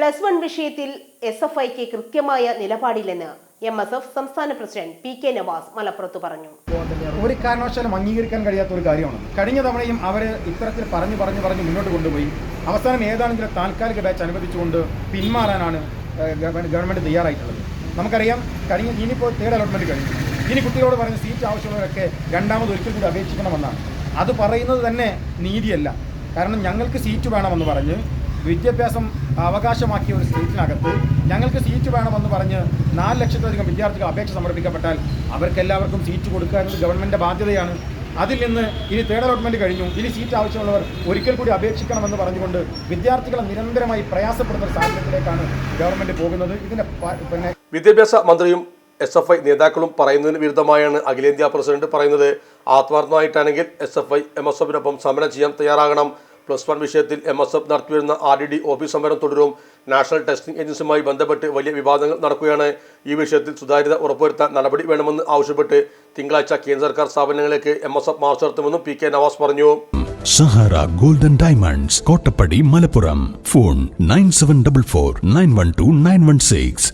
+1 വിഷയത്തിൽ SFIക്ക് കൃത്യമായ നിലപാടില്ലെന്ന് MSF സംസ്ഥാന പ്രസിഡന്റ് PK നവാസ് മലപ്പുറത്ത് പറഞ്ഞു. ഒരു കാരണവശാലും അംഗീകരിക്കാൻ കഴിയാത്ത ഒരു കാര്യമാണ്. കഴിഞ്ഞ തവണയും അവർ ഇത്തരത്തിൽ പറഞ്ഞു മുന്നോട്ട് കൊണ്ടുപോയി അവസാനം ഏതാണെങ്കിലും താൽക്കാലിക ബാച്ച് അനുവദിച്ചുകൊണ്ട് പിന്മാറാനാണ് ഗവൺമെൻറ് തയ്യാറായിട്ടുള്ളത്. നമുക്കറിയാം, ഇനിയിപ്പോൾ തേർഡ് അലോട്ട്മെൻറ്റ് കഴിഞ്ഞു. ഇനി കുട്ടികളോട് പറഞ്ഞ സീറ്റ് ആവശ്യമുള്ളവരൊക്കെ രണ്ടാമത് ഒരിക്കൽ കൂടി അപേക്ഷിക്കണമെന്നാണ്. അത് പറയുന്നത് തന്നെ നീതിയല്ല. കാരണം ഞങ്ങൾക്ക് സീറ്റ് വേണമെന്ന് പറഞ്ഞ് വിദ്യാഭ്യാസം അവകാശമാക്കിയ ഒരു സ്റ്റേറ്റിനകത്ത് ഞങ്ങൾക്ക് സീറ്റ് വേണമെന്ന് പറഞ്ഞ് 4 ലക്ഷത്തിലധികം വിദ്യാർത്ഥികൾ അപേക്ഷ സമർപ്പിക്കപ്പെട്ടാൽ അവർക്കെല്ലാവർക്കും സീറ്റ് കൊടുക്കുക എന്നത് ഗവൺമെൻറ്റിൻ്റെ ബാധ്യതയാണ്. അതിൽ നിന്ന് ഇനി തേർഡ് അലോട്ട്മെൻറ്റ് കഴിഞ്ഞു, ഇനി സീറ്റ് ആവശ്യമുള്ളവർ ഒരിക്കൽ കൂടി അപേക്ഷിക്കണമെന്ന് പറഞ്ഞുകൊണ്ട് വിദ്യാർത്ഥികളെ നിരന്തരമായി പ്രയാസപ്പെടുന്ന ഒരു സാഹചര്യത്തിലേക്കാണ് ഗവൺമെൻറ് പോകുന്നത്. ഇതിൻ്റെ വിദ്യാഭ്യാസ മന്ത്രിയും SFI നേതാക്കളും പറയുന്നതിന് വിരുദ്ധമായാണ് അഖിലേന്ത്യാ പ്രസിഡന്റ് പറയുന്നത്. ആത്മാർത്ഥമായിട്ടാണെങ്കിൽ SFI MSFനൊപ്പം സമരം ചെയ്യാൻ തയ്യാറാകണം. +1 വിഷയത്തിൽ MSF നടത്തിവരുന്ന RDD ഓഫീസ് സമരം തുടരും. നാഷണൽ ടെസ്റ്റിംഗ് ഏജൻസിയുമായി ബന്ധപ്പെട്ട് വലിയ വിവാദങ്ങൾ നടക്കുകയാണ്. ഈ വിഷയത്തിൽ സുതാര്യത ഉറപ്പുവരുത്താൻ നടപടി വേണമെന്ന് ആവശ്യപ്പെട്ട് തിങ്കളാഴ്ച കേന്ദ്ര സർക്കാർ സ്ഥാപനങ്ങളിലേക്ക് MSF മാർച്ച് നടത്തുമെന്നും PK നവാസ് പറഞ്ഞു. Sahara golden diamonds, Kottappadi, Malappuram. Phone 9744 912 916.